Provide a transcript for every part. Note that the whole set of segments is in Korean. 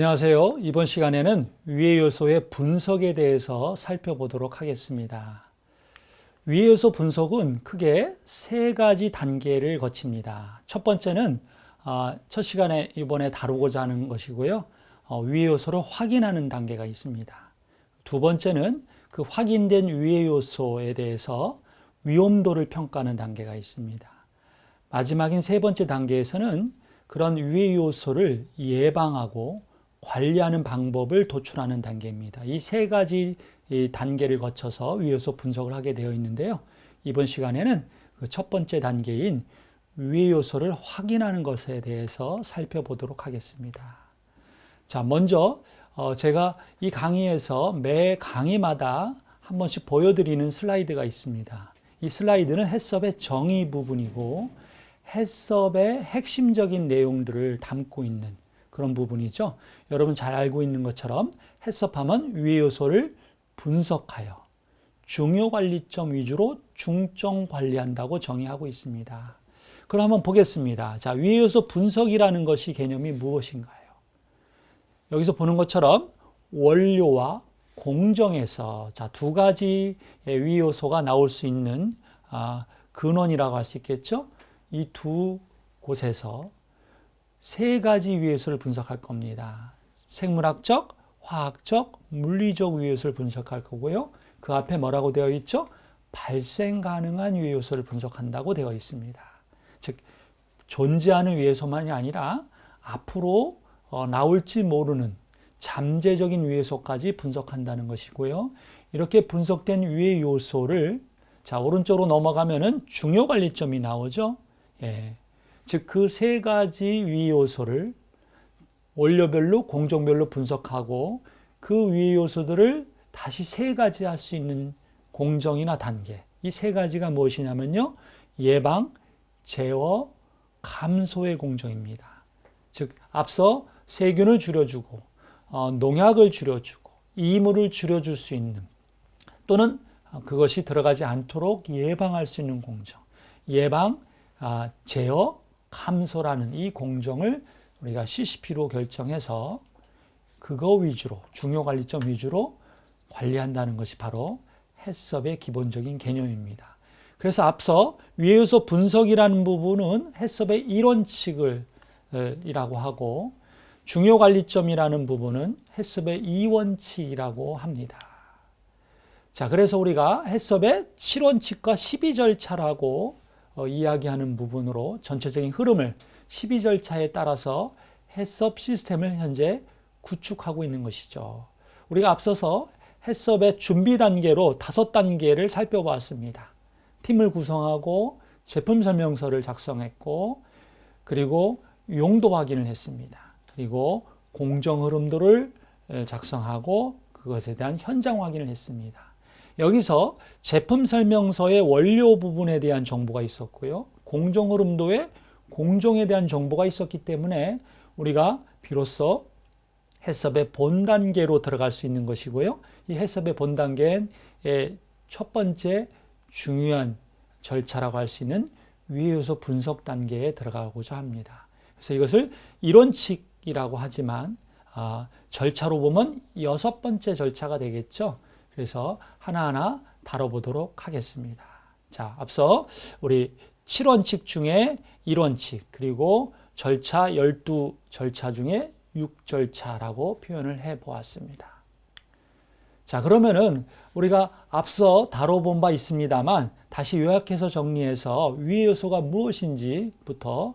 안녕하세요. 이번 시간에는 위해 요소의 분석에 대해서 살펴보도록 하겠습니다. 위해 요소 분석은 크게 세 가지 단계를 거칩니다. 첫 번째는 첫 시간에 이번에 다루고자 하는 것이고요. 위해 요소를 확인하는 단계가 있습니다. 두 번째는 그 확인된 위해 요소에 대해서 위험도를 평가하는 단계가 있습니다. 마지막인 세 번째 단계에서는 그런 위해 요소를 예방하고 관리하는 방법을 도출하는 단계입니다. 이 세 가지 단계를 거쳐서 위해 요소 분석을 하게 되어 있는데요. 이번 시간에는 그 첫 번째 단계인 위해 요소를 확인하는 것에 대해서 살펴보도록 하겠습니다. 자, 먼저 제가 이 강의에서 매 강의마다 한 번씩 보여드리는 슬라이드가 있습니다. 이 슬라이드는 해썹의 정의 부분이고 해썹의 핵심적인 내용들을 담고 있는 그런 부분이죠. 여러분 잘 알고 있는 것처럼 해썹하면 위해 요소를 분석하여 중요 관리점 위주로 중점 관리한다고 정의하고 있습니다. 그럼 한번 보겠습니다. 자, 위해 요소 분석이라는 것이 개념이 무엇인가요? 여기서 보는 것처럼 원료와 공정에서 두 가지의 위해 요소가 나올 수 있는 근원이라고 할 수 있겠죠. 이 두 곳에서 세 가지 위해 요소를 분석할 겁니다. 생물학적, 화학적, 물리적 위해 요소를 분석할 거고요. 그 앞에 뭐라고 되어 있죠? 발생 가능한 위해 요소를 분석한다고 되어 있습니다. 즉 존재하는 위해 요소만이 아니라 앞으로 나올지 모르는 잠재적인 위해 요소까지 분석한다는 것이고요. 이렇게 분석된 위해 요소를 오른쪽으로 넘어가면은 중요 관리점이 나오죠. 즉 그 세 가지 위해 요소를 원료별로 공정별로 분석하고 그 위해 요소들을 다시 세 가지 할 수 있는 공정이나 단계, 이 세 가지가 무엇이냐면요, 예방, 제어, 감소의 공정입니다. 즉 앞서 세균을 줄여주고 농약을 줄여주고 이물을 줄여줄 수 있는, 또는 그것이 들어가지 않도록 예방할 수 있는 공정, 예방, 제어, 감소라는 이 공정을 우리가 CCP로 결정해서 그거 위주로, 중요 관리점 위주로 관리한다는 것이 바로 해썹의 기본적인 개념입니다. 그래서 앞서 위해 요소 분석이라는 부분은 해썹의 일원칙을 이라고 하고, 중요 관리점이라는 부분은 해썹의 이원칙이라고 합니다. 자, 그래서 우리가 해썹의 7원칙과 12절차라고 이야기하는 부분으로 전체적인 흐름을 12절차에 따라서 해썹 시스템을 현재 구축하고 있는 것이죠. 우리가 앞서서 해썹의 준비 단계로 5단계를 살펴보았습니다. 팀을 구성하고 제품 설명서를 작성했고, 그리고 용도 확인을 했습니다. 그리고 공정 흐름도를 작성하고 그것에 대한 현장 확인을 했습니다. 여기서 제품 설명서의 원료 부분에 대한 정보가 있었고요. 공정 흐름도에 공정에 대한 정보가 있었기 때문에 우리가 비로소 해썹의 본 단계로 들어갈 수 있는 것이고요. 이 해썹의 본 단계의 첫 번째 중요한 절차라고 할 수 있는 위해 요소 분석 단계에 들어가고자 합니다. 그래서 이것을 일원칙이라고 하지만 절차로 보면 6번째 절차가 되겠죠. 그래서 하나하나 다뤄보도록 하겠습니다. 자, 앞서 우리 7원칙 중에 1원칙, 그리고 절차 12절차 중에 6절차라고 표현을 해 보았습니다. 자, 그러면은 우리가 앞서 다뤄본 바 있습니다만 다시 요약해서 정리해서 위해 요소가 무엇인지부터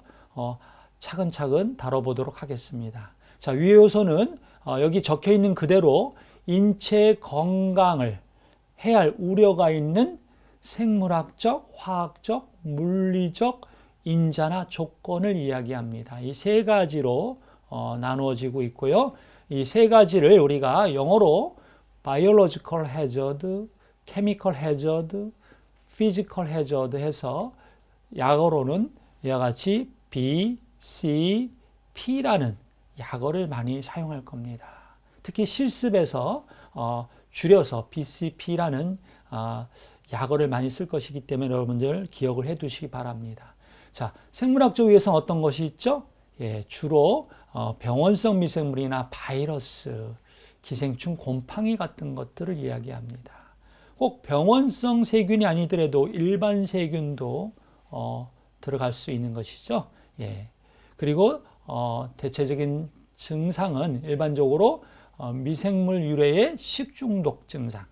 차근차근 다뤄보도록 하겠습니다. 자, 위해 요소는 여기 적혀 있는 그대로 인체 건강을 해할 우려가 있는 생물학적, 화학적, 물리적 인자나 조건을 이야기합니다. 이 세 가지로 나누어지고 있고요. 이 세 가지를 우리가 영어로 biological hazard, chemical hazard, physical hazard 해서 약어로는 이와 같이 B, C, P라는 약어를 많이 사용할 겁니다. 특히 실습에서 줄여서 BCP라는 약어를 많이 쓸 것이기 때문에 여러분들 기억을 해 두시기 바랍니다. 자, 생물학적 위해서는 어떤 것이 있죠? 주로 병원성 미생물이나 바이러스, 기생충, 곰팡이 같은 것들을 이야기합니다. 꼭 병원성 세균이 아니더라도 일반 세균도 들어갈 수 있는 것이죠. 예. 그리고 대체적인 증상은 일반적으로 미생물 유래의 식중독 증상,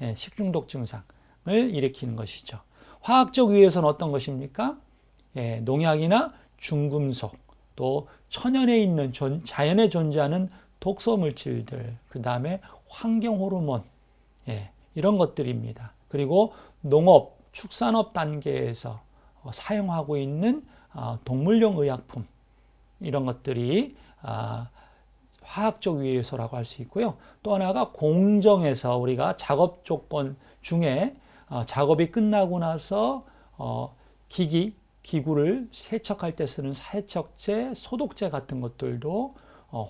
예, 식중독 증상을 일으키는 것이죠. 화학적 위해서는 어떤 것입니까? 예, 농약이나 중금속, 또 천연에 있는 자연에 존재하는 독소 물질들, 그 다음에 환경 호르몬, 예, 이런 것들입니다. 그리고 농업, 축산업 단계에서 사용하고 있는 동물용 의약품, 이런 것들이 화학적 유해 요소라고 할 수 있고요. 또 하나가 공정에서 우리가 작업 조건 중에 작업이 끝나고 나서 기구를 세척할 때 쓰는 세척제, 소독제 같은 것들도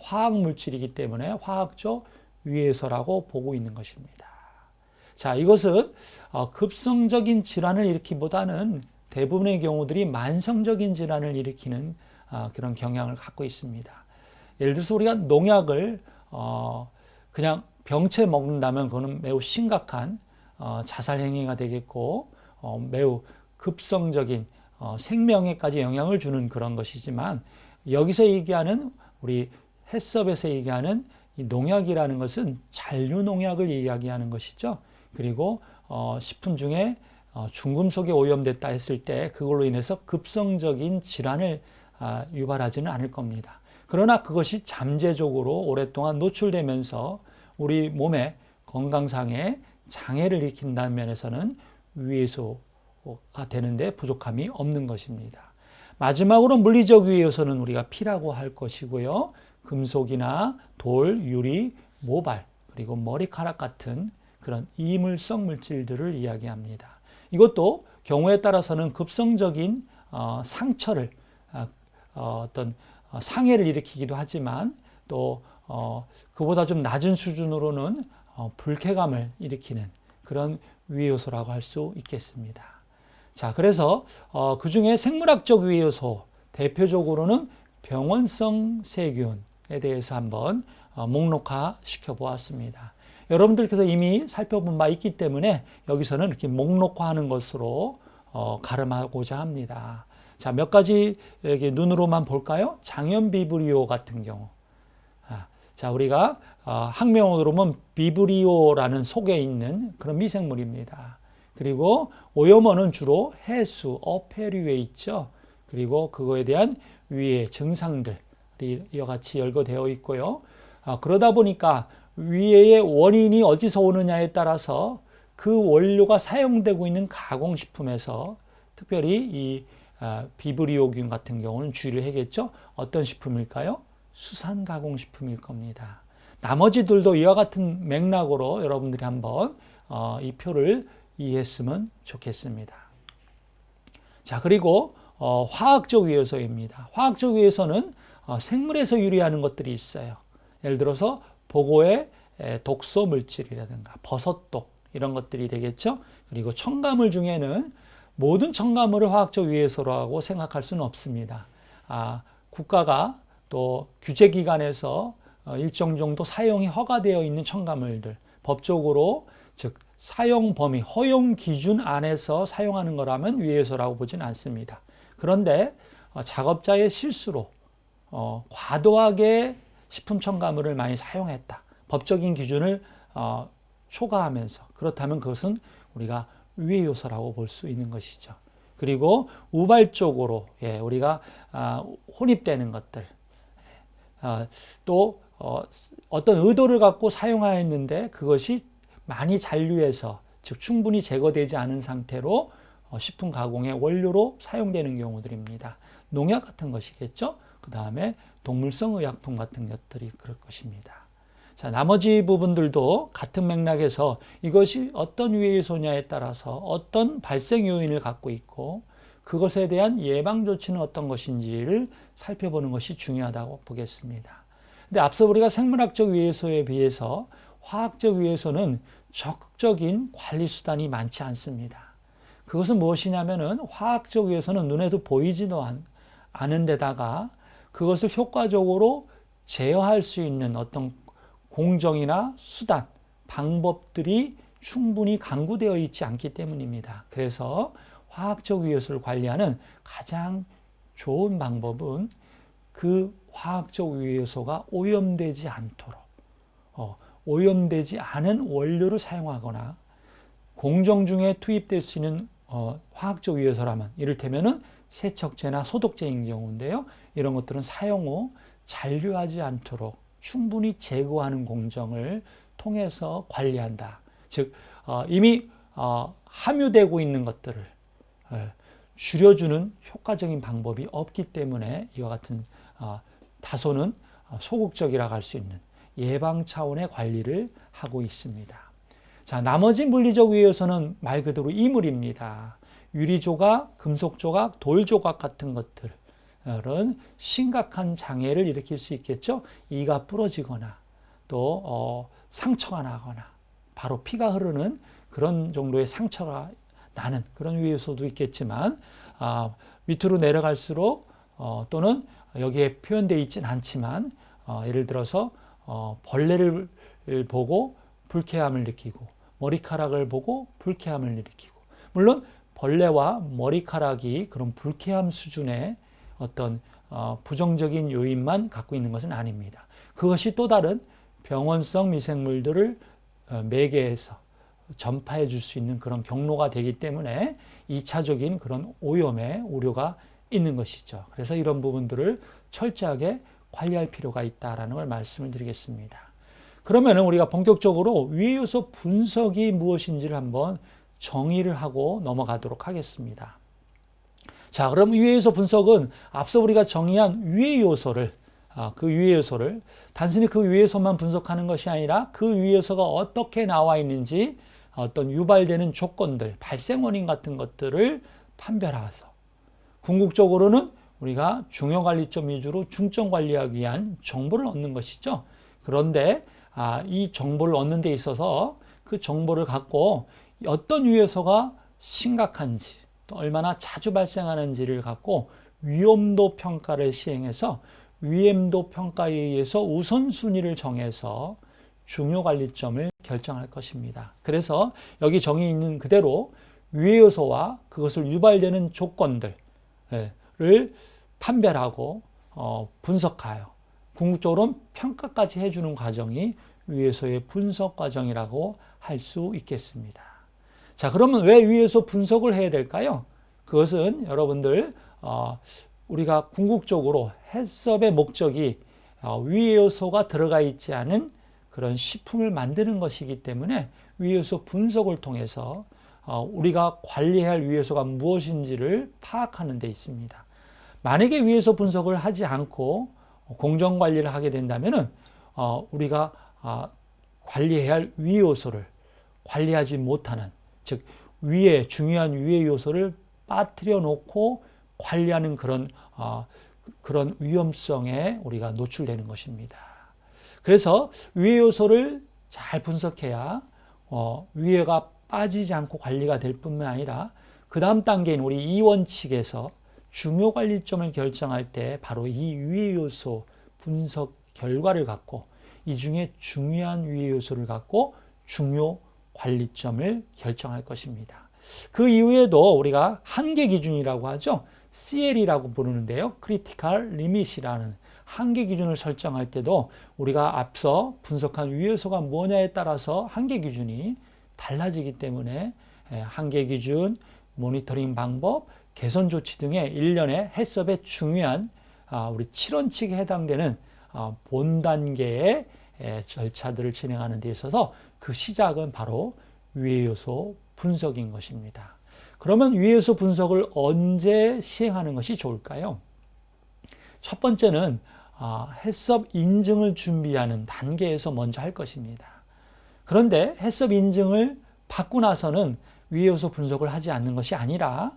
화학 물질이기 때문에 화학적 유해 요소라고 보고 있는 것입니다. 자, 이것은 급성적인 질환을 일으키기보다는 대부분의 경우들이 만성적인 질환을 일으키는 그런 경향을 갖고 있습니다. 예를 들어서 우리가 농약을 그냥 병채 먹는다면 그거는 매우 심각한 자살 행위가 되겠고 매우 급성적인 생명에까지 영향을 주는 그런 것이지만, 여기서 얘기하는 우리 해썹에서 얘기하는 이 농약이라는 것은 잔류 농약을 이야기하는 것이죠. 그리고 식품 중에 중금속에 오염됐다 했을 때 그걸로 인해서 급성적인 질환을 유발하지는 않을 겁니다. 그러나 그것이 잠재적으로 오랫동안 노출되면서 우리 몸의 건강상의 장애를 일으킨다는 면에서는 위해소가 되는데 부족함이 없는 것입니다. 마지막으로 물리적 위해 요소는 우리가 피라고 할 것이고요. 금속이나 돌, 유리, 모발, 그리고 머리카락 같은 그런 이물성 물질들을 이야기합니다. 이것도 경우에 따라서는 급성적인 상처를, 어떤 상해를 일으키기도 하지만 또 그보다 좀 낮은 수준으로는 불쾌감을 일으키는 그런 위해 요소라고 할 수 있겠습니다. 자, 그래서 그 중에 생물학적 위해 요소 대표적으로는 병원성 세균에 대해서 한번 목록화 시켜 보았습니다. 여러분들께서 이미 살펴본 바 있기 때문에 여기서는 이렇게 목록화하는 것으로 가름하고자 합니다. 자, 몇 가지 이렇게 눈으로만 볼까요? 장염 비브리오 같은 경우. 자, 우리가 학명으로 보면 비브리오라는 속에 있는 그런 미생물입니다. 그리고 오염원은 주로 해수, 어패류에 있죠. 그리고 그거에 대한 위해 증상들이 이와 같이 열거되어 있고요. 그러다 보니까 위해의 원인이 어디서 오느냐에 따라서 그 원료가 사용되고 있는 가공식품에서 특별히 이 비브리오균 같은 경우는 주의를 해야겠죠. 어떤 식품일까요? 수산 가공식품일 겁니다. 나머지들도 이와 같은 맥락으로 여러분들이 한번 이 표를 이해했으면 좋겠습니다. 자, 그리고 화학적 위해 요소입니다. 화학적 위해 요소는 생물에서 유래하는 것들이 있어요. 예를 들어서 보고의 독소 물질이라든가 버섯독, 이런 것들이 되겠죠. 그리고 첨가물 중에는 모든 첨가물을 화학적 위해 요소라고 생각할 수는 없습니다. 국가가 또 규제기관에서 일정 정도 사용이 허가되어 있는 첨가물들, 법적으로 즉 사용 범위, 허용 기준 안에서 사용하는 거라면 위해 요소라고 보지는 않습니다. 그런데 작업자의 실수로 과도하게 식품 첨가물을 많이 사용했다, 법적인 기준을 초과하면서, 그렇다면 그것은 우리가 위해 요소라고 볼 수 있는 것이죠. 그리고 우발적으로 우리가 혼입되는 것들, 또 어떤 의도를 갖고 사용하였는데 그것이 많이 잔류해서, 즉 충분히 제거되지 않은 상태로 식품 가공의 원료로 사용되는 경우들입니다. 농약 같은 것이겠죠. 그 다음에 동물성 의약품 같은 것들이 그럴 것입니다. 자, 나머지 부분들도 같은 맥락에서 이것이 어떤 위해 요소냐에 따라서 어떤 발생 요인을 갖고 있고 그것에 대한 예방 조치는 어떤 것인지를 살펴보는 것이 중요하다고 보겠습니다. 근데 앞서 우리가 생물학적 위해 요소에 비해서 화학적 위해 요소는 적극적인 관리 수단이 많지 않습니다. 그것은 무엇이냐면은 화학적 위해 요소는 눈에도 보이지도 않은 데다가 그것을 효과적으로 제어할 수 있는 어떤 공정이나 수단, 방법들이 충분히 강구되어 있지 않기 때문입니다. 그래서 화학적 위해소를 관리하는 가장 좋은 방법은 그 화학적 위해소가 오염되지 않도록 오염되지 않은 원료를 사용하거나 공정 중에 투입될 수 있는 화학적 위해소라면 이를테면은 세척제나 소독제인 경우인데요. 이런 것들은 사용 후 잔류하지 않도록 충분히 제거하는 공정을 통해서 관리한다. 즉 이미 함유되고 있는 것들을 줄여주는 효과적인 방법이 없기 때문에 이와 같은 다소는 소극적이라고 할 수 있는 예방 차원의 관리를 하고 있습니다. 자, 나머지 물리적 위해소는 말 그대로 이물입니다. 유리 조각, 금속 조각, 돌 조각 같은 것들은 심각한 장애를 일으킬 수 있겠죠. 이가 부러지거나 또 상처가 나거나 바로 피가 흐르는 그런 정도의 상처가 나는 그런 위해소도 있겠지만 밑으로 내려갈수록 또는 여기에 표현되어 있진 않지만 예를 들어서 벌레를 보고 불쾌함을 느끼고 머리카락을 보고 불쾌함을 일으키고 물론 벌레와 머리카락이 그런 불쾌함 수준의 어떤 부정적인 요인만 갖고 있는 것은 아닙니다. 그것이 또 다른 병원성 미생물들을 매개해서 전파해 줄 수 있는 그런 경로가 되기 때문에 2차적인 그런 오염의 우려가 있는 것이죠. 그래서 이런 부분들을 철저하게 관리할 필요가 있다라는 걸 말씀을 드리겠습니다. 그러면 우리가 본격적으로 위해요소 분석이 무엇인지를 한번 정의를 하고 넘어가도록 하겠습니다. 자, 그럼 위해요소 분석은 앞서 우리가 정의한 위해요소를 그 위해요소를 단순히 그 위해요소만 분석하는 것이 아니라 그 위해요소가 어떻게 나와 있는지 어떤 유발되는 조건들, 발생 원인 같은 것들을 판별해서 궁극적으로는 우리가 중요관리점 위주로 중점 관리하기 위한 정보를 얻는 것이죠. 그런데 이 정보를 얻는 데 있어서 그 정보를 갖고 어떤 위해소가 심각한지 또 얼마나 자주 발생하는지를 갖고 위험도 평가를 시행해서 위험도 평가에 의해서 우선순위를 정해서 중요관리점을 결정할 것입니다. 그래서 여기 정의 있는 그대로 위해요소와 그것을 유발되는 조건들을 판별하고 분석하여 궁극적으로 평가까지 해주는 과정이 위해요소의 분석 과정이라고 할 수 있겠습니다. 자, 그러면 왜 위해요소 분석을 해야 될까요? 그것은 여러분들 우리가 궁극적으로 해썹의 목적이 위해요소가 들어가 있지 않은 그런 식품을 만드는 것이기 때문에 위해요소 분석을 통해서 우리가 관리해야 할 위해요소가 무엇인지를 파악하는 데 있습니다. 만약에 위해요소 분석을 하지 않고 공정관리를 하게 된다면 우리가 관리해야 할 위해요소를 관리하지 못하는, 즉 위에 중요한 위해 요소를 빠뜨려 놓고 관리하는 그런 위험성에 우리가 노출되는 것입니다. 그래서 위해 요소를 잘 분석해야 위해가 빠지지 않고 관리가 될 뿐만 아니라 그 다음 단계인 우리 이원칙에서 중요 관리점을 결정할 때 바로 이 위해 요소 분석 결과를 갖고 이 중에 중요한 위해 요소를 갖고 중요 관리점을 결정할 것입니다. 그 이후에도 우리가 한계 기준이라고 하죠. CL이라고 부르는데요. Critical Limit이라는 한계 기준을 설정할 때도 우리가 앞서 분석한 위해요소가 뭐냐에 따라서 한계 기준이 달라지기 때문에 한계 기준, 모니터링 방법, 개선 조치 등의 일련의 해썹의 중요한 우리 7원칙에 해당되는 본 단계의 절차들을 진행하는 데 있어서 그 시작은 바로 위해요소 분석인 것입니다. 그러면 위해요소 분석을 언제 시행하는 것이 좋을까요? 첫 번째는 해썹 인증을 준비하는 단계에서 먼저 할 것입니다. 그런데 해썹 인증을 받고 나서는 위해요소 분석을 하지 않는 것이 아니라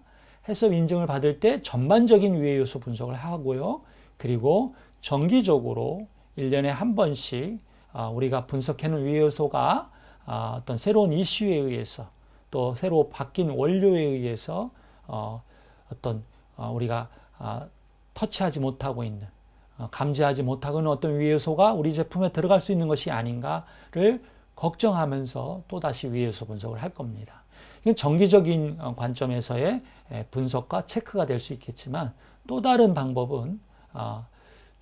해썹 인증을 받을 때 전반적인 위해요소 분석을 하고요. 그리고 정기적으로 1년에 한 번씩 우리가 분석해놓은 위해요소가 어떤 새로운 이슈에 의해서 또 새로 바뀐 원료에 의해서 어떤 우리가 터치하지 못하고 있는 감지하지 못하고는 어떤 위해 요소가 우리 제품에 들어갈 수 있는 것이 아닌가를 걱정하면서 또다시 위해 요소 분석을 할 겁니다. 이건 정기적인 관점에서의 분석과 체크가 될 수 있겠지만 또 다른 방법은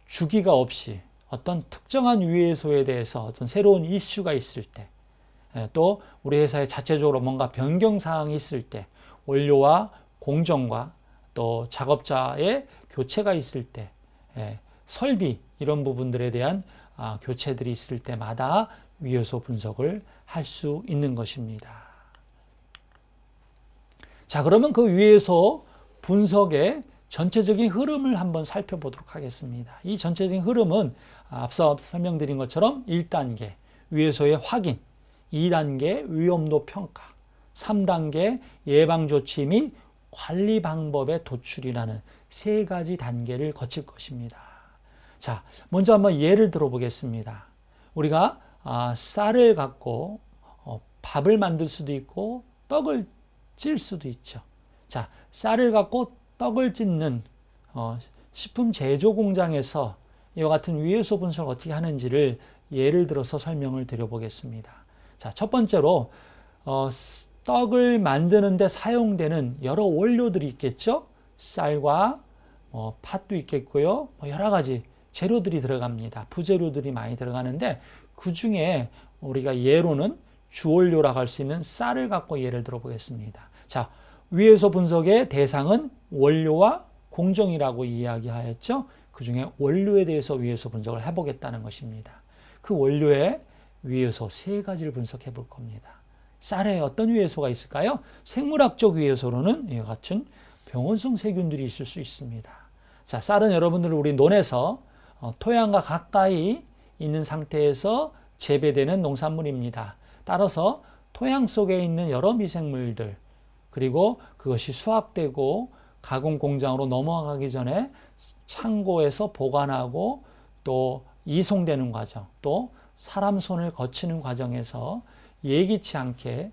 주기가 없이 어떤 특정한 위해 요소에 대해서 어떤 새로운 이슈가 있을 때, 또 우리 회사에 자체적으로 뭔가 변경 사항이 있을 때, 원료와 공정과 또 작업자의 교체가 있을 때, 설비 이런 부분들에 대한 교체들이 있을 때마다 위해 요소 분석을 할 수 있는 것입니다. 자, 그러면 그 위해 요소 분석의 전체적인 흐름을 한번 살펴보도록 하겠습니다. 이 전체적인 흐름은 앞서 설명드린 것처럼 1단계 위해 요소의 확인, 2단계 위험도 평가, 3단계 예방조치 및 관리 방법의 도출이라는 3가지 단계를 거칠 것입니다. 자, 먼저 한번 예를 들어 보겠습니다. 우리가 쌀을 갖고 밥을 만들 수도 있고 떡을 찔 수도 있죠. 자, 쌀을 갖고 떡을 찢는 식품 제조 공장에서 이와 같은 위해 요소 분석을 어떻게 하는지를 예를 들어서 설명을 드려보겠습니다. 자, 첫 번째로 떡을 만드는 데 사용되는 여러 원료들이 있겠죠. 쌀과 팥도 있겠고요. 여러 가지 재료들이 들어갑니다. 부재료들이 많이 들어가는데 그 중에 우리가 예로는 주원료라고 할 수 있는 쌀을 갖고 예를 들어 보겠습니다. 자, 위해 요소 분석의 대상은 원료와 공정이라고 이야기하였죠. 그 중에 원료에 대해서 위해 요소 분석을 해보겠다는 것입니다. 그 원료의 위해 요소 3가지를 분석해 볼 겁니다. 쌀에 어떤 위해 요소가 있을까요? 생물학적 위해 요소로는 이와 같은 병원성 세균들이 있을 수 있습니다. 자, 쌀은 여러분들 우리 논에서 토양과 가까이 있는 상태에서 재배되는 농산물입니다. 따라서 토양 속에 있는 여러 미생물들, 그리고 그것이 수확되고 가공 공장으로 넘어가기 전에 창고에서 보관하고 또 이송되는 과정, 또 사람 손을 거치는 과정에서 예기치 않게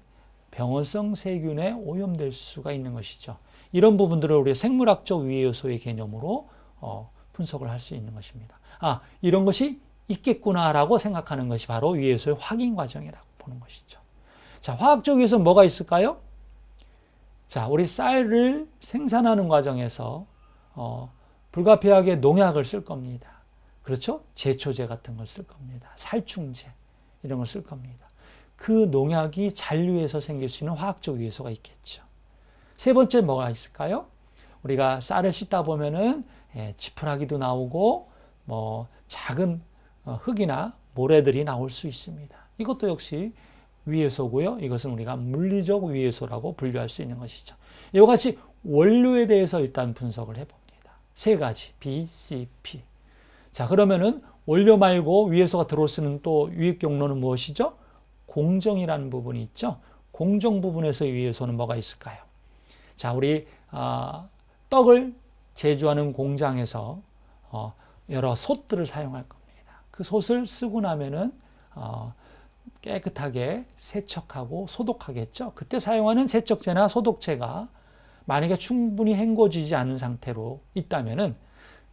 병원성 세균에 오염될 수가 있는 것이죠. 이런 부분들을 우리 생물학적 위해 요소의 개념으로 분석을 할 수 있는 것입니다. 이런 것이 있겠구나라고 생각하는 것이 바로 위해 요소의 확인 과정이라고 보는 것이죠. 자, 화학적 위해 요소는 뭐가 있을까요? 자, 우리 쌀을 생산하는 과정에서 불가피하게 농약을 쓸 겁니다. 그렇죠? 제초제 같은 걸 쓸 겁니다. 살충제 이런 걸 쓸 겁니다. 그 농약이 잔류해서 생길 수 있는 화학적 위해 요소가 있겠죠. 세 번째 뭐가 있을까요? 우리가 쌀을 씻다 보면은 지푸라기도 나오고 작은 흙이나 모래들이 나올 수 있습니다. 이것도 역시 위해 요소고요. 이것은 우리가 물리적 위해 요소라고 분류할 수 있는 것이죠. 이와 같이 원료에 대해서 일단 분석을 해봅니다. 3가지 B, C, P. 자, 그러면은 원료 말고 위해 요소가 들어올 수 있는 또 유입 경로는 무엇이죠? 공정이라는 부분이 있죠. 공정 부분에서의 위해 요소는 뭐가 있을까요? 자, 우리 떡을 제조하는 공장에서 여러 솥들을 사용할 겁니다. 그 솥을 쓰고 나면은 깨끗하게 세척하고 소독하겠죠. 그때 사용하는 세척제나 소독제가 만약에 충분히 헹궈지지 않은 상태로 있다면은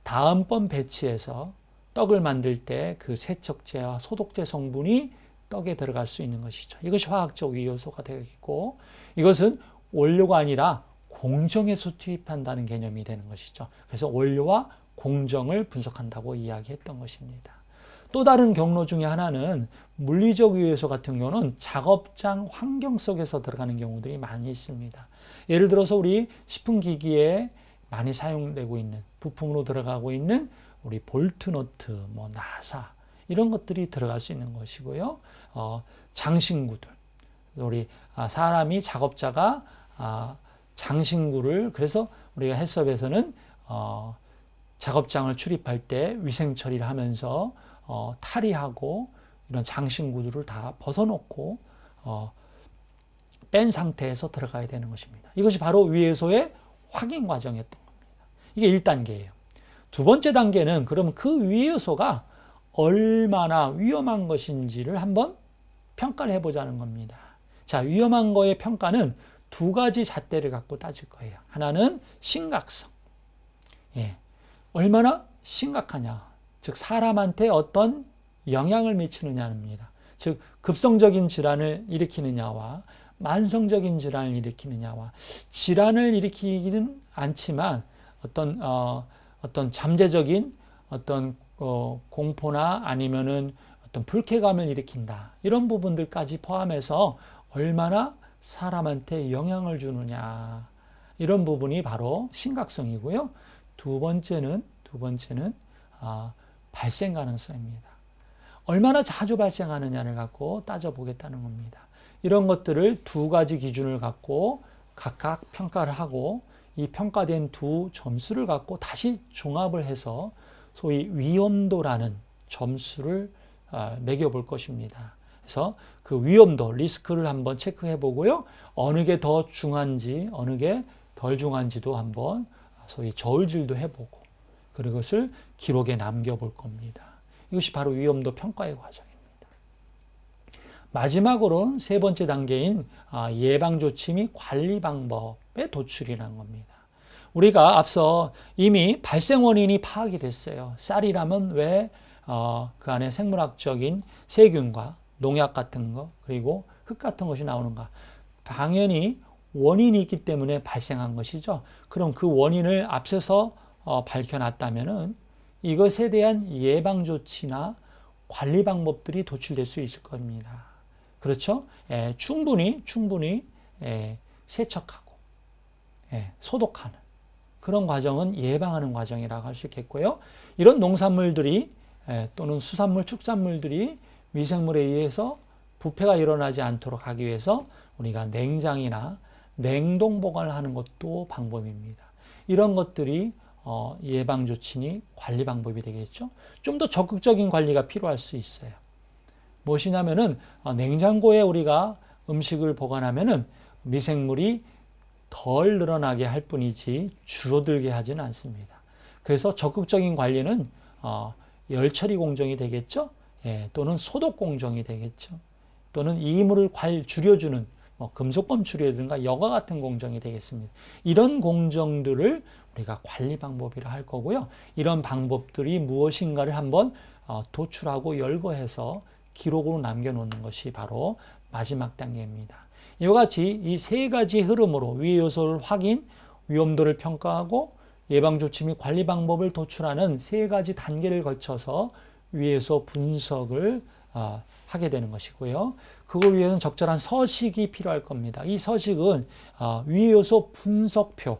다음번 배치에서 떡을 만들 때 그 세척제와 소독제 성분이 떡에 들어갈 수 있는 것이죠. 이것이 화학적 위해 요소가 되겠고, 이것은 원료가 아니라 공정에서 투입한다는 개념이 되는 것이죠. 그래서 원료와 공정을 분석한다고 이야기했던 것입니다. 또 다른 경로 중에 하나는 물리적 위해 요소 같은 경우는 작업장 환경 속에서 들어가는 경우들이 많이 있습니다. 예를 들어서 우리 식품기기에 많이 사용되고 있는 부품으로 들어가고 있는 우리 볼트너트, 나사 이런 것들이 들어갈 수 있는 것이고요. 장신구들, 우리 사람이 작업자가 장신구를, 그래서 우리가 해썹에서는 작업장을 출입할 때 위생 처리를 하면서 탈의하고 이런 장신구들을 다 벗어놓고 뺀 상태에서 들어가야 되는 것입니다. 이것이 바로 위해 요소의 확인 과정이었던 겁니다. 이게 1단계예요. 두 번째 단계는 그럼 그 위해 요소가 얼마나 위험한 것인지를 한번 평가를 해보자는 겁니다. 자, 위험한 거의 평가는 2가지 잣대를 갖고 따질 거예요. 하나는 심각성. 얼마나 심각하냐. 즉 사람한테 어떤 영향을 미치느냐입니다. 즉 급성적인 질환을 일으키느냐와 만성적인 질환을 일으키느냐와 질환을 일으키기는 않지만 어떤 잠재적인 어떤 공포나 아니면은 어떤 불쾌감을 일으킨다. 이런 부분들까지 포함해서 얼마나 사람한테 영향을 주느냐. 이런 부분이 바로 심각성이고요. 두 번째는 발생 가능성입니다. 얼마나 자주 발생하느냐를 갖고 따져보겠다는 겁니다. 이런 것들을 두 가지 기준을 갖고 각각 평가를 하고 이 평가된 두 점수를 갖고 다시 종합을 해서 소위 위험도라는 점수를 매겨볼 것입니다. 그래서 그 위험도, 리스크를 한번 체크해 보고요. 어느 게 더 중한지, 어느 게 덜 중한지도 한번 소위 저울질도 해보고 그것을 기록에 남겨볼 겁니다. 이것이 바로 위험도 평가의 과정입니다. 마지막으로는 세 번째 단계인 예방조치 및 관리 방법의 도출이라는 겁니다. 우리가 앞서 이미 발생 원인이 파악이 됐어요. 쌀이라면 왜 그 안에 생물학적인 세균과 농약 같은 거 그리고 흙 같은 것이 나오는가. 당연히 원인이 있기 때문에 발생한 것이죠. 그럼 그 원인을 앞서서 밝혀놨다면은 이것에 대한 예방조치나 관리 방법들이 도출될 수 있을 겁니다. 그렇죠? 충분히 세척하고 소독하는 그런 과정은 예방하는 과정이라고 할 수 있겠고요. 이런 농산물들이 또는 수산물, 축산물들이 미생물에 의해서 부패가 일어나지 않도록 하기 위해서 우리가 냉장이나 냉동 보관을 하는 것도 방법입니다. 이런 것들이 예방조치니 관리 방법이 되겠죠. 좀 더 적극적인 관리가 필요할 수 있어요. 무엇이냐면은 냉장고에 우리가 음식을 보관하면은 미생물이 덜 늘어나게 할 뿐이지 줄어들게 하지는 않습니다. 그래서 적극적인 관리는 열처리 공정이 되겠죠. 또는 소독 공정이 되겠죠. 또는 이물을 줄여주는 금속검 줄여든가 여과 같은 공정이 되겠습니다. 이런 공정들을 우리가 관리 방법이라 할 거고요. 이런 방법들이 무엇인가를 한번 도출하고 열거해서 기록으로 남겨놓는 것이 바로 마지막 단계입니다. 이와 같이 이 세 가지 흐름으로 위의 요소를 확인, 위험도를 평가하고 예방조치 및 관리 방법을 도출하는 세 가지 단계를 거쳐서 위의 요소 분석을 하게 되는 것이고요. 그걸 위해서는 적절한 서식이 필요할 겁니다. 이 서식은 위의 요소 분석표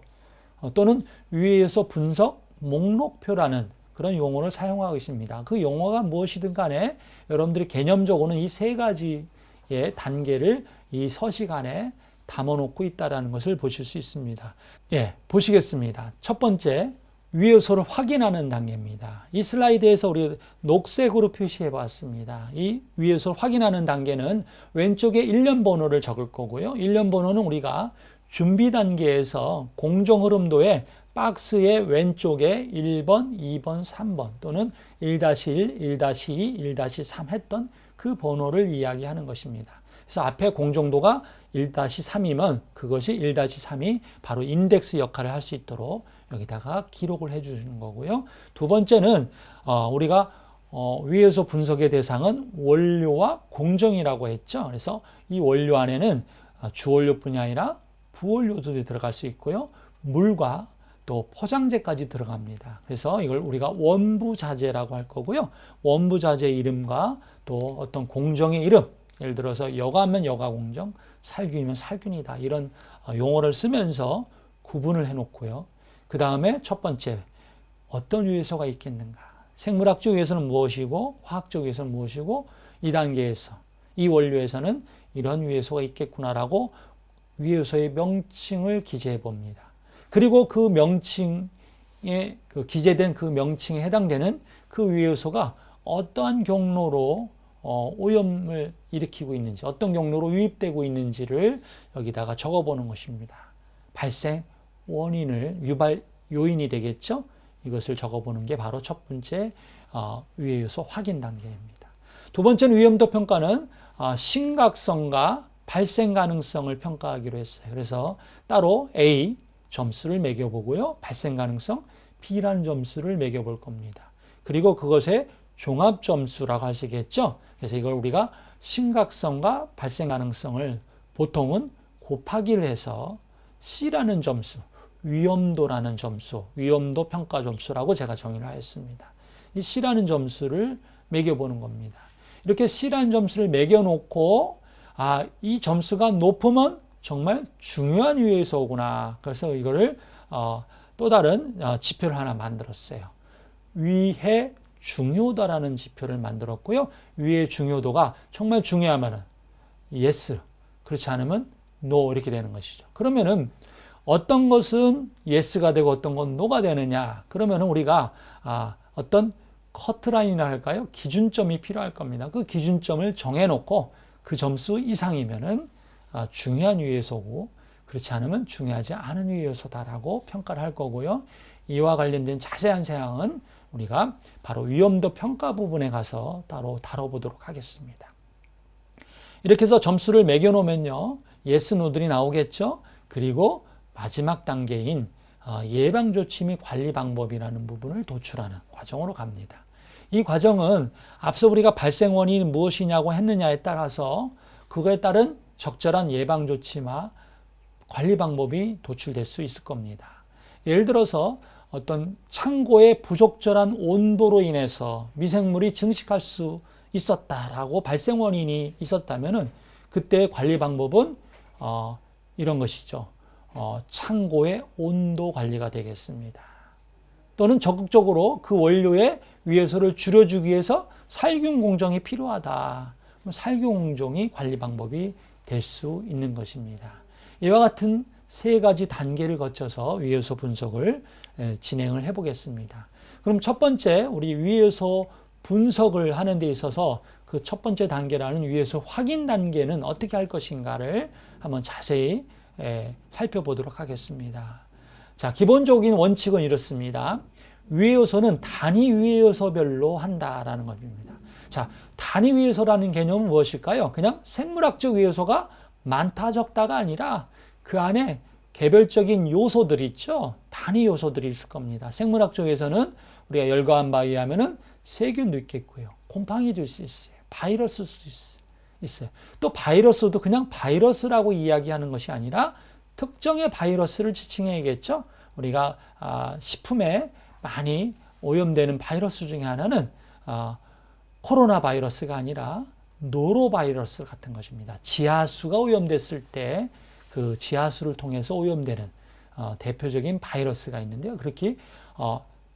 또는 위의 요소 분석 목록표라는 그런 용어를 사용하고 있습니다. 그 용어가 무엇이든 간에 여러분들이 개념적으로는 이 세 가지의 단계를 이 서식 안에 담아놓고 있다는 것을 보실 수 있습니다. 보시겠습니다. 첫 번째, 위의 요소를 확인하는 단계입니다. 이 슬라이드에서 우리 녹색으로 표시해 봤습니다. 이 위의 요소를 확인하는 단계는 왼쪽에 일련 번호를 적을 거고요. 일련 번호는 우리가 준비 단계에서 공정 흐름도에 박스의 왼쪽에 1번, 2번, 3번 또는 1-1, 1-2, 1-3 했던 그 번호를 이야기하는 것입니다. 그래서 앞에 공정도가 1-3이면 그것이 1-3이 바로 인덱스 역할을 할 수 있도록 여기다가 기록을 해 주시는 거고요. 두 번째는 우리가 위의 요소 분석의 대상은 원료와 공정이라고 했죠. 그래서 이 원료 안에는 주원료뿐이 아니라 부원료도 들어갈 수 있고요. 물과 또 포장재까지 들어갑니다. 그래서 이걸 우리가 원부자재라고 할 거고요. 원부자재 이름과 또 어떤 공정의 이름, 예를 들어서 여과면 여과공정, 살균이면 살균이다. 이런 용어를 쓰면서 구분을 해놓고요. 그 다음에 첫 번째, 어떤 위의 요소가 있겠는가? 생물학적 위의 요소는 무엇이고 화학적 위의 요소는 무엇이고 이 단계에서 이 원료에서는 이런 위의 요소가 있겠구나라고 위의 요소의 명칭을 기재해 봅니다. 그리고 그 명칭에 기재된 그 명칭에 해당되는 그 위의 요소가 어떠한 경로로 오염을 일으키고 있는지, 어떤 경로로 유입되고 있는지를 여기다가 적어보는 것입니다. 발생 원인을 유발 요인이 되겠죠. 이것을 적어보는 게 바로 첫 번째 위의 요소 확인 단계입니다. 두 번째는 위험도 평가는 심각성과 발생 가능성을 평가하기로 했어요. 그래서 따로 A 점수를 매겨보고요. 발생 가능성 B라는 점수를 매겨볼 겁니다. 그리고 그것의 종합 점수라고 할 수 있겠죠. 그래서 이걸 우리가 심각성과 발생 가능성을 보통은 곱하기를 해서 C라는 점수, 위험도라는 점수, 위험도 평가 점수라고 제가 정의를 하였습니다. 이 C라는 점수를 매겨보는 겁니다. 이렇게 C라는 점수를 매겨놓고 이 점수가 높으면 정말 중요한 위해 요소구나. 그래서 이거를 또 다른 지표를 하나 만들었어요. 위해 중요도라는 지표를 만들었고요. 위해 중요도가 정말 중요하면은 yes, 그렇지 않으면 no 이렇게 되는 것이죠. 그러면은 어떤 것은 yes가 되고 어떤 건 no가 되느냐? 그러면은 우리가 어떤 커트라인이라 할까요? 기준점이 필요할 겁니다. 그 기준점을 정해놓고 그 점수 이상이면은 중요한 위해 요소고 그렇지 않으면 중요하지 않은 위해 요소다라고 평가를 할 거고요. 이와 관련된 자세한 사항은 우리가 바로 위험도 평가 부분에 가서 따로 다뤄보도록 하겠습니다. 이렇게 해서 점수를 매겨놓으면요. yes, no들이 나오겠죠. 그리고 마지막 단계인 예방조치 및 관리 방법이라는 부분을 도출하는 과정으로 갑니다. 이 과정은 앞서 우리가 발생 원인이 무엇이냐고 했느냐에 따라서 그거에 따른 적절한 예방조치와 관리 방법이 도출될 수 있을 겁니다. 예를 들어서 어떤 창고의 부적절한 온도로 인해서 미생물이 증식할 수 있었다라고 발생 원인이 있었다면은 그때 관리 방법은 이런 것이죠. 창고의 온도 관리가 되겠습니다. 또는 적극적으로 그 원료의 위해소를 줄여주기 위해서 살균 공정이 필요하다. 살균 공정이 관리 방법이 될 수 있는 것입니다. 이와 같은 세 가지 단계를 거쳐서 위해소 분석을 진행을 해보겠습니다. 그럼 첫 번째 우리 위해소 분석을 하는 데 있어서 그 첫 번째 단계라는 위해소 확인 단계는 어떻게 할 것인가를 한번 자세히 살펴보도록 하겠습니다. 자, 기본적인 원칙은 이렇습니다. 위해 요소는 단위 위해 요소별로 한다라는 겁니다. 자, 단위 위해 요소라는 개념은 무엇일까요? 그냥 생물학적 위해 요소가 많다 적다가 아니라 그 안에 개별적인 요소들이 있죠. 단위 요소들이 있을 겁니다. 생물학적에서는 우리가 열거한 바에 의하면은 세균도 있겠고요. 곰팡이도 있을 수 있어요. 바이러스일 수 있어요. 또 바이러스도 그냥 바이러스라고 이야기하는 것이 아니라 특정의 바이러스를 지칭해야겠죠. 우리가 식품에 많이 오염되는 바이러스 중에 하나는 코로나 바이러스가 아니라 노로바이러스 같은 것입니다. 지하수가 오염됐을 때 그 지하수를 통해서 오염되는 대표적인 바이러스가 있는데요. 그렇게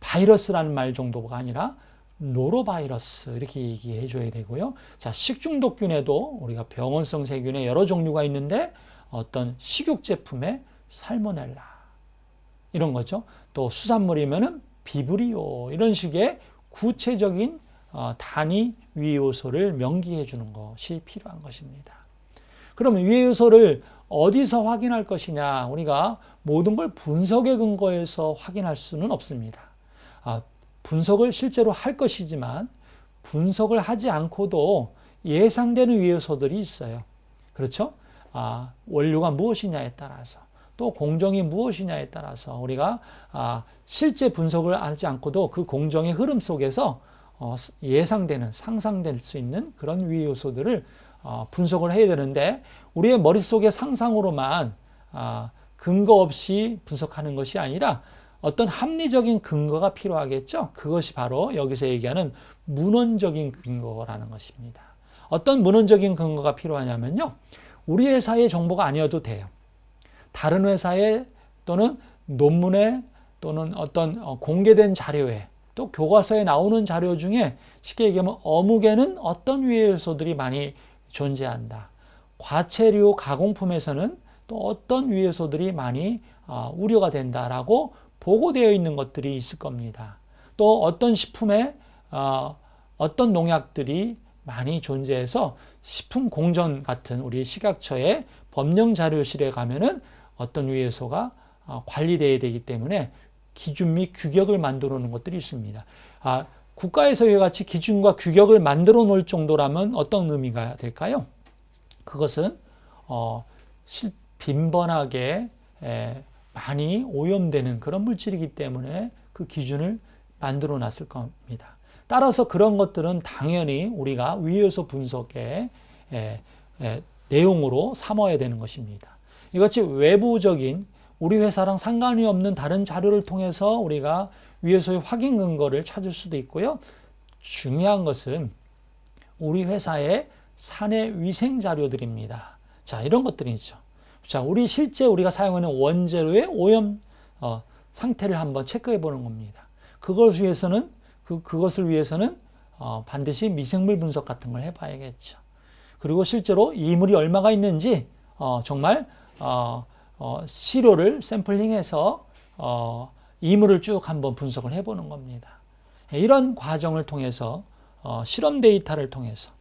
바이러스라는 말 정도가 아니라 노로바이러스 이렇게 얘기해 줘야 되고요. 자, 식중독균에도 우리가 병원성 세균의 여러 종류가 있는데 어떤 식육 제품에 살모넬라 이런 거죠. 또 수산물이면은 비브리오 이런 식의 구체적인 단위 위해 요소를 명기해 주는 것이 필요한 것입니다. 그러면 위해 요소를 어디서 확인할 것이냐? 우리가 모든 걸 분석에 근거해서 확인할 수는 없습니다. 분석을 실제로 할 것이지만 분석을 하지 않고도 예상되는 위해 요소들이 있어요. 그렇죠? 원료가 무엇이냐에 따라서 또 공정이 무엇이냐에 따라서 우리가 실제 분석을 하지 않고도 그 공정의 흐름 속에서 예상되는 상상될 수 있는 그런 위해 요소들을 분석을 해야 되는데 우리의 머릿속의 상상으로만 근거 없이 분석하는 것이 아니라 어떤 합리적인 근거가 필요하겠죠. 그것이 바로 여기서 얘기하는 문헌적인 근거라는 것입니다. 어떤 문헌적인 근거가 필요하냐면요. 우리 회사의 정보가 아니어도 돼요. 다른 회사의 또는 논문에 또는 어떤 공개된 자료에 또 교과서에 나오는 자료 중에 쉽게 얘기하면 어묵에는 어떤 위해 요소들이 많이 존재한다. 과체류 가공품에서는 또 어떤 위해 요소들이 많이 우려가 된다라고 보고되어 있는 것들이 있을 겁니다. 또 어떤 식품에 어떤 농약들이 많이 존재해서 식품공정 같은 우리 식약처의 법령자료실에 가면은 어떤 위해 요소가 관리되어야 되기 때문에 기준 및 규격을 만들어 놓은 것들이 있습니다. 국가에서 이와 같이 기준과 규격을 만들어 놓을 정도라면 어떤 의미가 될까요? 그것은 빈번하게 많이 오염되는 그런 물질이기 때문에 그 기준을 만들어 놨을 겁니다. 따라서 그런 것들은 당연히 우리가 위요소 분석의 내용으로 삼아야 되는 것입니다. 이것이 외부적인 우리 회사랑 상관이 없는 다른 자료를 통해서 우리가 위요소의 확인 근거를 찾을 수도 있고요. 중요한 것은 우리 회사의 사내 위생 자료들입니다. 자, 이런 것들이 있죠. 자, 실제 우리가 사용하는 원재료의 오염 상태를 한번 체크해 보는 겁니다. 그것을 위해서는 반드시 미생물 분석 같은 걸 해봐야겠죠. 그리고 실제로 이물이 얼마가 있는지 정말 시료를 샘플링해서 이물을 쭉 한번 분석을 해보는 겁니다. 이런 과정을 통해서 실험 데이터를 통해서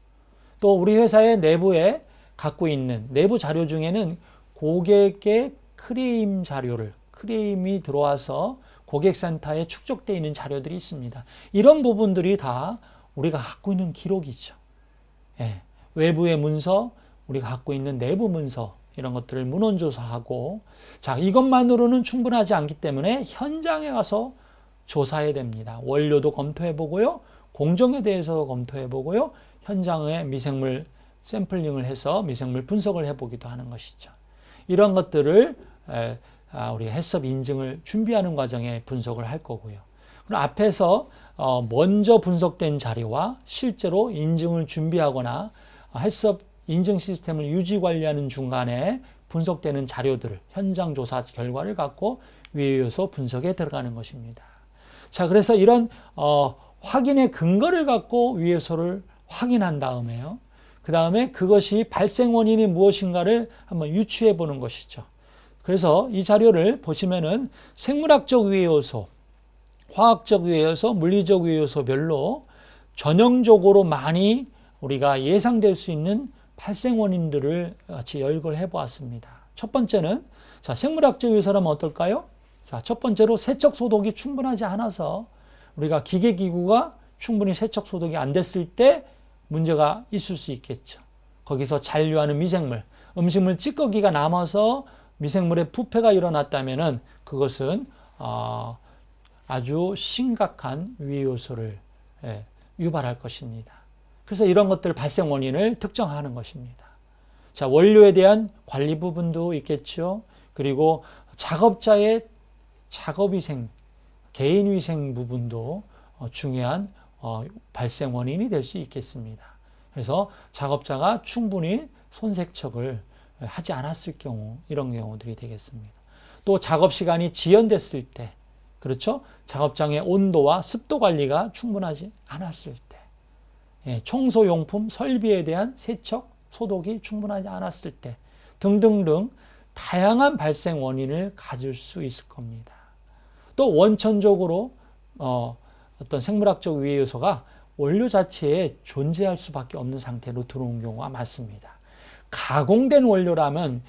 또 우리 회사의 내부에 갖고 있는 내부 자료 중에는 고객의 크레임이 들어와서 고객센터에 축적되어 있는 자료들이 있습니다. 이런 부분들이 다 우리가 갖고 있는 기록이죠. 예, 외부의 문서, 우리가 갖고 있는 내부 문서 이런 것들을 문헌조사하고 자, 이것만으로는 충분하지 않기 때문에 현장에 가서 조사해야 됩니다. 원료도 검토해 보고요. 공정에 대해서도 검토해 보고요. 현장에 미생물 샘플링을 해서 미생물 분석을 해보기도 하는 것이죠. 이런 것들을 우리 해썹 인증을 준비하는 과정에 분석을 할 거고요. 그럼 앞에서 먼저 분석된 자료와 실제로 인증을 준비하거나 해썹 인증 시스템을 유지 관리하는 중간에 분석되는 자료들을 현장 조사 결과를 갖고 위요소 분석에 들어가는 것입니다. 자, 그래서 이런 확인의 근거를 갖고 위요소를 확인한 다음에요. 그 다음에 그것이 발생 원인이 무엇인가를 한번 유추해 보는 것이죠. 그래서 이 자료를 보시면은 생물학적 위해요소, 화학적 위해요소, 물리적 위해요소별로 전형적으로 많이 우리가 예상될 수 있는 발생 원인들을 같이 열거를 해 보았습니다. 첫 번째는 자, 생물학적 위해요소라면 어떨까요? 자, 첫 번째로 세척 소독이 충분하지 않아서 우리가 기계기구가 충분히 세척 소독이 안 됐을 때 문제가 있을 수 있겠죠. 거기서 잔류하는 미생물, 음식물 찌꺼기가 남아서 미생물의 부패가 일어났다면은 그것은 아주 심각한 위해요소를 유발할 것입니다. 그래서 이런 것들 발생 원인을 특정하는 것입니다. 자, 원료에 대한 관리 부분도 있겠죠. 그리고 작업자의 작업위생, 개인위생 부분도 중요한 발생 원인이 될 수 있겠습니다. 그래서 작업자가 충분히 손세척을 하지 않았을 경우 이런 경우들이 되겠습니다. 또 작업 시간이 지연됐을 때 그렇죠? 작업장의 온도와 습도 관리가 충분하지 않았을 때 청소용품 설비에 대한 세척 소독이 충분하지 않았을 때 등등등 다양한 발생 원인을 가질 수 있을 겁니다. 또 원천적으로 어떤 생물학적 위해요소가 원료 자체에 존재할 수밖에 없는 상태로 들어온 경우가 많습니다. 가공된 원료라면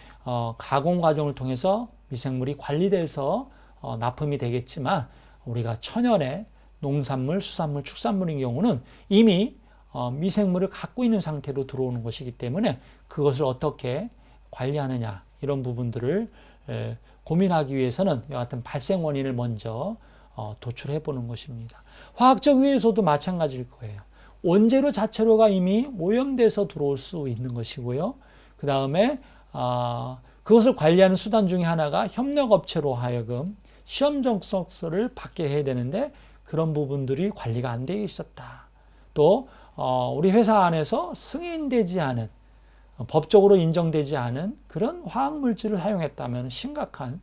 가공 과정을 통해서 미생물이 관리돼서 납품이 되겠지만 우리가 천연의 농산물, 수산물, 축산물인 경우는 이미 미생물을 갖고 있는 상태로 들어오는 것이기 때문에 그것을 어떻게 관리하느냐 이런 부분들을 고민하기 위해서는 이와 같은 발생 원인을 먼저 도출해 보는 것입니다. 화학적 위해요소도 마찬가지일 거예요. 원재료 자체로가 이미 오염돼서 들어올 수 있는 것이고요. 그 다음에 그것을 관리하는 수단 중에 하나가 협력업체로 하여금 시험 정석서를 받게 해야 되는데 그런 부분들이 관리가 안 되어 있었다. 또 우리 회사 안에서 승인되지 않은 법적으로 인정되지 않은 그런 화학물질을 사용했다면 심각한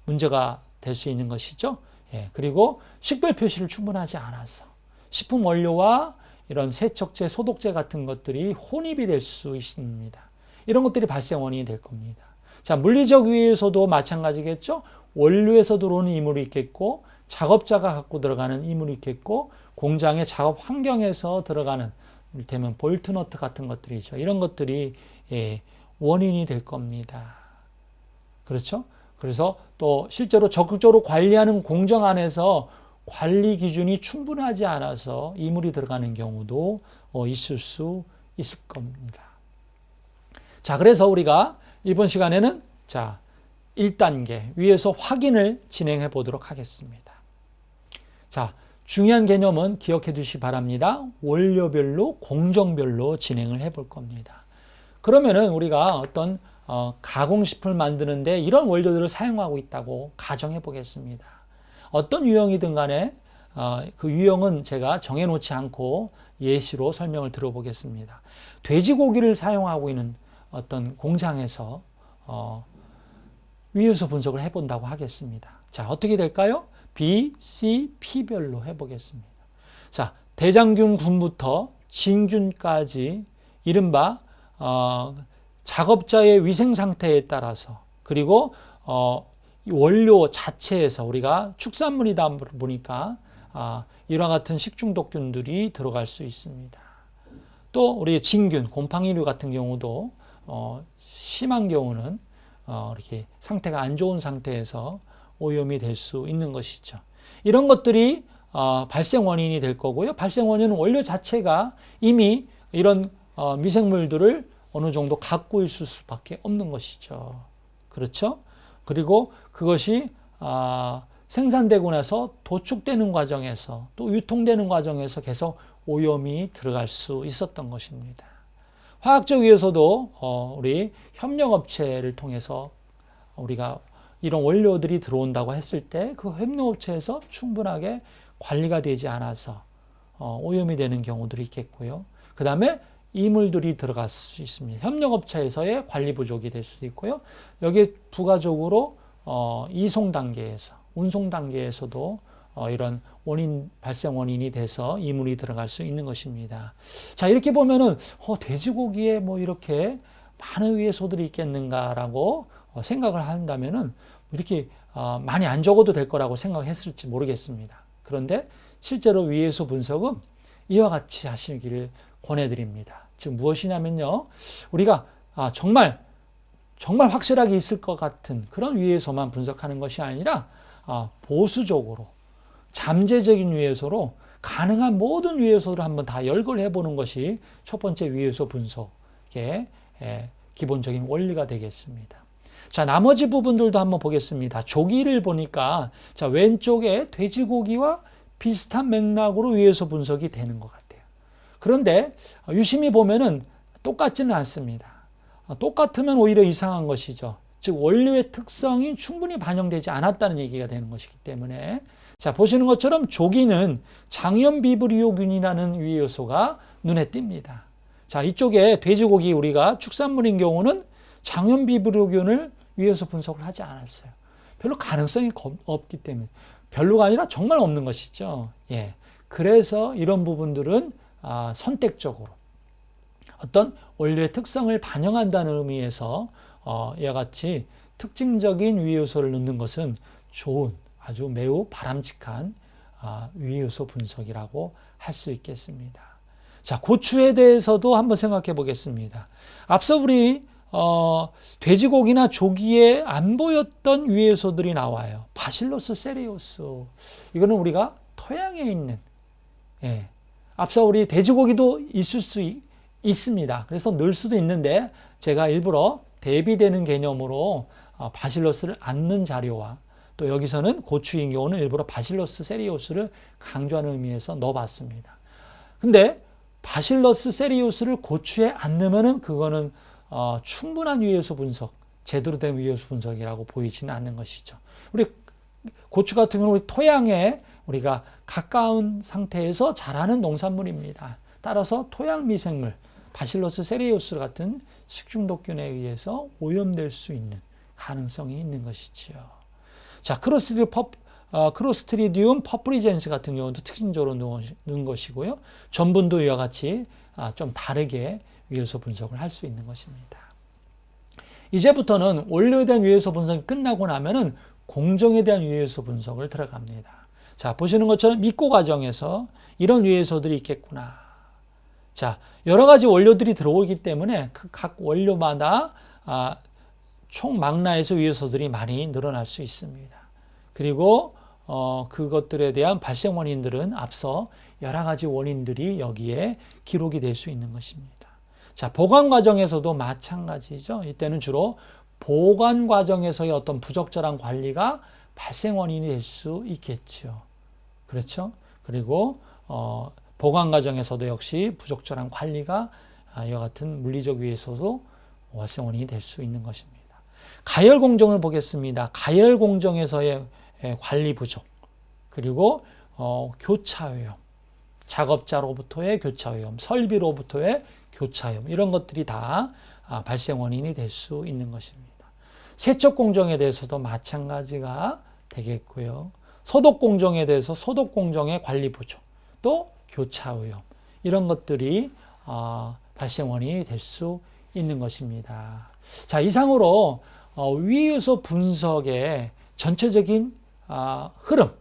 문제가 될 수 있는 것이죠. 그리고 식별 표시를 충분하지 않아서 식품 원료와 이런 세척제, 소독제 같은 것들이 혼입이 될 수 있습니다. 이런 것들이 발생 원인이 될 겁니다. 자, 물리적 위해서도 마찬가지겠죠. 원료에서 들어오는 이물이 있겠고 작업자가 갖고 들어가는 이물이 있겠고 공장의 작업 환경에서 들어가는 이를테면 볼트너트 같은 것들이죠. 이런 것들이 원인이 될 겁니다. 그렇죠? 그래서 또 실제로 적극적으로 관리하는 공정 안에서 관리 기준이 충분하지 않아서 이물이 들어가는 경우도 있을 수 있을 겁니다. 자, 그래서 우리가 이번 시간에는 자, 1단계 위에서 확인을 진행해 보도록 하겠습니다. 자, 중요한 개념은 기억해 두시기 바랍니다. 원료별로, 공정별로 진행을 해볼 겁니다. 그러면은 우리가 어떤 가공식품을 만드는데 이런 원료들을 사용하고 있다고 가정해 보겠습니다. 어떤 유형이든 간에 그 유형은 제가 정해놓지 않고 예시로 설명을 들어보겠습니다. 돼지고기를 사용하고 있는 어떤 공장에서 위효소 분석을 해본다고 하겠습니다. 자, 어떻게 될까요? B, C, P별로 해보겠습니다. 자, 대장균군부터 진균까지 이른바 작업자의 위생 상태에 따라서 그리고 원료 자체에서 우리가 축산물이다 보니까 이와 같은 식중독균들이 들어갈 수 있습니다. 또 우리 진균, 곰팡이류 같은 경우도 심한 경우는 이렇게 상태가 안 좋은 상태에서 오염이 될 수 있는 것이죠. 이런 것들이 발생 원인이 될 거고요. 발생 원인은 원료 자체가 이미 이런 미생물들을 어느 정도 갖고 있을 수밖에 없는 것이죠. 그렇죠? 그리고 그것이 생산되고 나서 도축되는 과정에서 또 유통되는 과정에서 계속 오염이 들어갈 수 있었던 것입니다. 화학적 위해서도 우리 협력업체를 통해서 우리가 이런 원료들이 들어온다고 했을 때 그 협력업체에서 충분하게 관리가 되지 않아서 오염이 되는 경우들이 있겠고요. 그 다음에 이물들이 들어갈 수 있습니다. 협력업체에서의 관리 부족이 될 수도 있고요. 여기에 부가적으로 이송 단계에서, 운송 단계에서도 이런 발생 원인이 돼서 이물이 들어갈 수 있는 것입니다. 자, 이렇게 보면은 돼지고기에 뭐 이렇게 많은 위해소들이 있겠는가라고 생각을 한다면은 이렇게 많이 안 적어도 될 거라고 생각했을지 모르겠습니다. 그런데 실제로 위해소 분석은 이와 같이 하시기를 권해드립니다. 즉 무엇이냐면요, 우리가 정말 확실하게 있을 것 같은 그런 위해소만 분석하는 것이 아니라 보수적으로 잠재적인 위해소로 가능한 모든 위해소를 한번 다 열거해 보는 것이 첫 번째 위해소 분석의 기본적인 원리가 되겠습니다. 자, 나머지 부분들도 한번 보겠습니다. 조기를 보니까 자, 왼쪽에 돼지고기와 비슷한 맥락으로 위해소 분석이 되는 것 같아요. 그런데 유심히 보면은 똑같지는 않습니다. 똑같으면 오히려 이상한 것이죠. 즉 원료의 특성이 충분히 반영되지 않았다는 얘기가 되는 것이기 때문에 자, 보시는 것처럼 조기는 장염비브리오균이라는 위해요소가 눈에 띕니다. 자, 이쪽에 돼지고기 우리가 축산물인 경우는 장염비브리오균을 위해서 분석을 하지 않았어요. 별로 가능성이 없기 때문에 별로가 아니라 정말 없는 것이죠. 예. 그래서 이런 부분들은 선택적으로 어떤 원료의 특성을 반영한다는 의미에서 이와 같이 특징적인 위해요소를 넣는 것은 좋은 아주 매우 바람직한 위해요소 분석이라고 할 수 있겠습니다. 자, 고추에 대해서도 한번 생각해 보겠습니다. 앞서 우리 돼지고기나 조기에 안 보였던 위해소들이 나와요. 바실러스 세레우스. 이거는 우리가 토양에 있는, 예. 앞서 우리 돼지고기도 있을 수 있습니다. 그래서 넣을 수도 있는데 제가 일부러 대비되는 개념으로 바실러스를 안 넣은 자료와 또 여기서는 고추인 경우는 일부러 바실러스 세리우스를 강조하는 의미에서 넣어봤습니다. 근데 바실러스 세리우스를 고추에 안 넣으면은 그거는 충분한 위해소 분석, 제대로 된 위해소 분석이라고 보이지는 않는 것이죠. 우리 고추 같은 경우는 우리 토양에 우리가 가까운 상태에서 자라는 농산물입니다. 따라서 토양 미생물, 바실러스 세리우스 같은 식중독균에 의해서 오염될 수 있는 가능성이 있는 것이지요. 자, 크로스트리디움 퍼프리젠스 같은 경우도 특징적으로 넣은 것이고요. 전분도 이와 같이 좀 다르게 위해소 분석을 할 수 있는 것입니다. 이제부터는 원료에 대한 위해소 분석이 끝나고 나면은 공정에 대한 위해소 분석을 들어갑니다. 자, 보시는 것처럼 입고 과정에서 이런 위해소들이 있겠구나. 자, 여러 가지 원료들이 들어오기 때문에 그 각 원료마다 총 망라에서 위해소들이 많이 늘어날 수 있습니다. 그리고 그것들에 대한 발생 원인들은 앞서 여러 가지 원인들이 여기에 기록이 될 수 있는 것입니다. 자, 보관 과정에서도 마찬가지죠. 이때는 주로 보관 과정에서의 어떤 부적절한 관리가 발생 원인이 될 수 있겠죠. 그렇죠? 그리고 보관 과정에서도 역시 부적절한 관리가 이와 같은 물리적 위해서도 발생 원인이 될 수 있는 것입니다. 가열 공정을 보겠습니다. 가열 공정에서의 관리 부족, 그리고 교차 오염, 작업자로부터의 교차 오염, 설비로부터의 교차 오염, 이런 것들이 다 발생 원인이 될 수 있는 것입니다. 세척 공정에 대해서도 마찬가지가 되겠고요. 소독 공정에 대해서 소독 공정의 관리 부족, 또 교차 오염, 이런 것들이 발생 원인이 될 수 있는 것입니다. 자, 이상으로 위해요소 분석의 전체적인 흐름,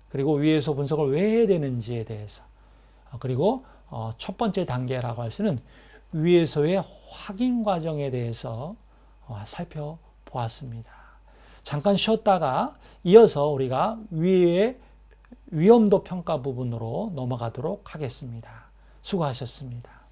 그리고 위해요소 분석을 왜 해야 되는지에 대해서, 그리고 첫 번째 단계라고 할 수는 위해요소의 확인 과정에 대해서 살펴보았습니다. 잠깐 쉬었다가 이어서 우리가 위의 위험도 평가 부분으로 넘어가도록 하겠습니다. 수고하셨습니다.